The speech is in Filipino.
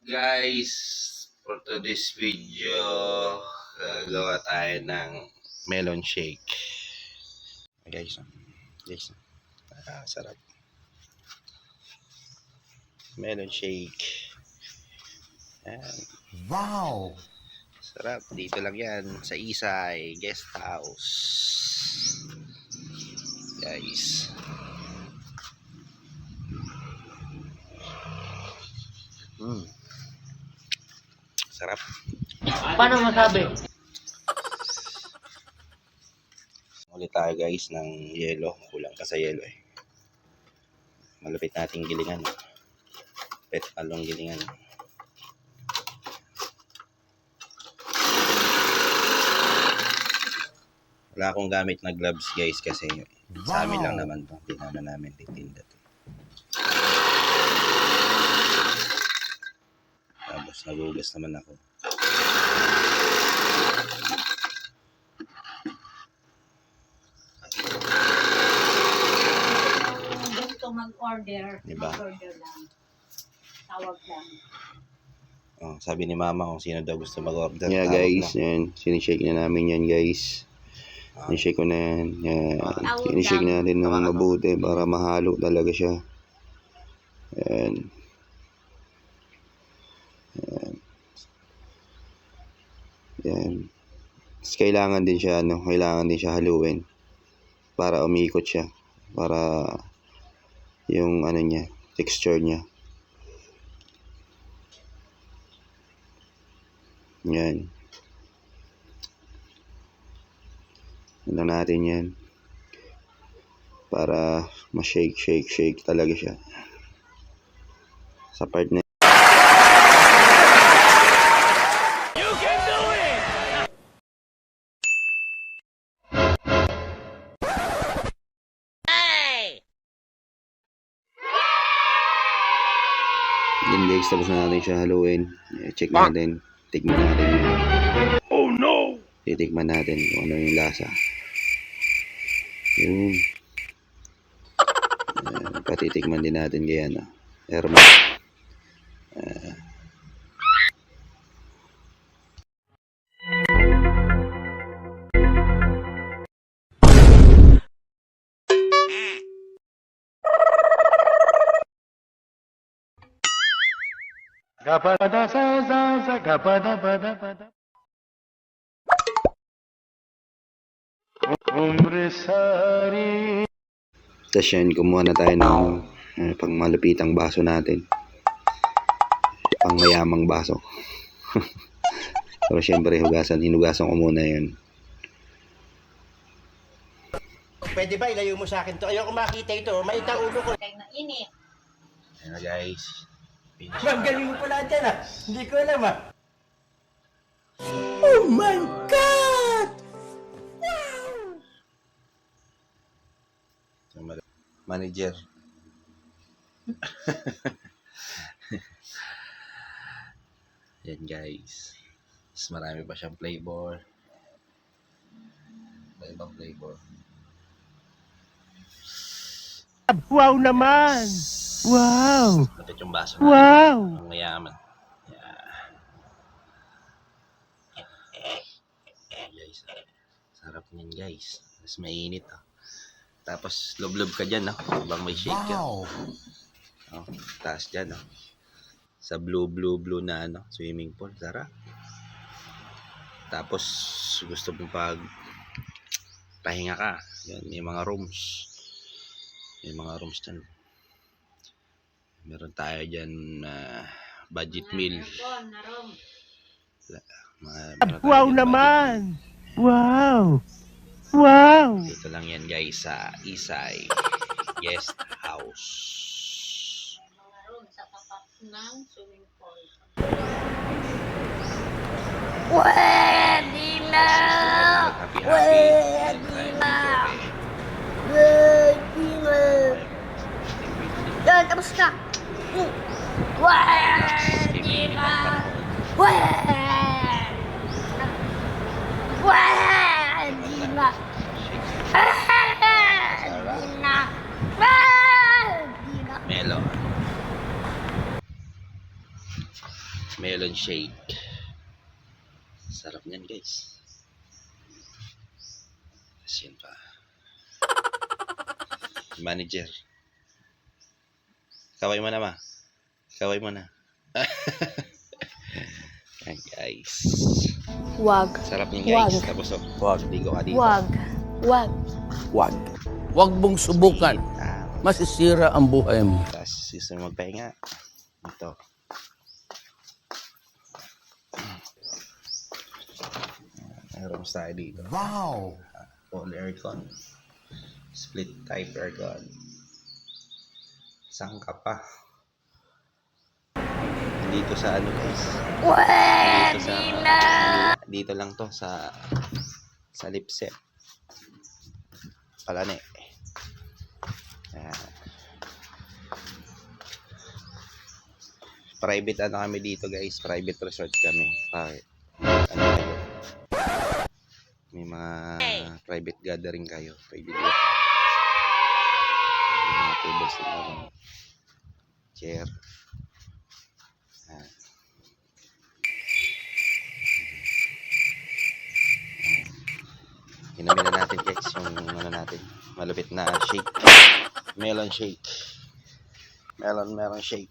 Guys, for today's video, gagawa tayo ng melon shake. Guys, sarap. Melon shake. Ayan. Wow! Sarap. Dito lang yan sa Isay Guest House. Guys. Sarap. Paano masabi? Ulit tayo guys ng yelo. Kulang pa sa yelo eh. Malupit nating gilingan. Pet palong gilingan. Wala akong gamit na gloves guys kasi sa amin lang naman to. Hindi naman namin titinda to. Tapos nagugas naman ako. Gusto mag-order, Diba? mag-order lang. Tawag lang. Oh, sabi ni mama kung sino daw gusto mag-order. Yeah guys, yan. Sinishake na namin yan guys. Sinishake ko na yan. Yan. Sinishake natin ng mabuti para mahalo talaga siya. Yan. Yan. Yan. Tapos kailangan din siya, kailangan din siya haluin. Para umikot siya. Para yung niya, texture niya. Yan. Ano natin yan. Para ma-shake, shake talaga siya. Sa part na yun guys, tapos na natin siya haluin. Check natin. Tikman natin yun. Oh no! Titikman natin kung ano yung lasa. Yun. Patitikman din natin kaya Herman. Gapada sa gapada pada pada. Umre sari. Tapos yan, kumuha na tayo ng pang malupitang baso natin. Pang mayamang baso. Pero syempre, hinugasan ko muna yun. Pwede ba ilayo mo sa akin to? Ayoko makita ito. Maita ulo ko. Kaya na init. Ayan na guys. Finish. Ma'am, galing mo pala dyan ah. Hindi ko alam ah. Oh my God! Manager. Yan guys. Mas marami pa siyang flavor. Ibang flavor. Wow naman! Wow! Lapit yung baso Wow! Ang mayaman. Yeah. Guys. Sarap niyan guys. Mas mainit Tapos lublob ka dyan habang may shake ka. Taas dyan sa blue na swimming pool. Sarap. Tapos gusto mo pag pahinga ka. Yan, may mga rooms. May mga rooms dyan. Meron tayo dyan budget meal. Wow naman! Wow! Wow! Dito lang yan guys sa Isay Guest House. Mga room sa tapat ng swimming pool. Happy Yan, tapos na. Pwede na. Pwede na. Melo. Melon shake. Sarap niyan guys. Tapos yun pa. Manager. Kaway mo na ma. Kaway mo na. Ayan guys. Wag. Sarap niyan guys. Wag. Tapos oh, ligo ka dito. Wag. Wag. Wag. Wag mong subukan. Masisira ang buhay mo. Tapos gusto mo magpahinga. Ito. Meron tayo dito. Wow! Full aircon. Split type aircon. Isang ka pa. Dito sa ano guys. Dito sa dito lang to sa Lipsep. Palane. Ayan. Private ano kami dito guys. Private resort kami. Bakit? Ano kayo? May mga private gathering kayo. Pwede dito. May mga tables na chair. Ayan. Inumin na natin guys yung ano natin. Malupit na shake. Melon shake. Melon shake.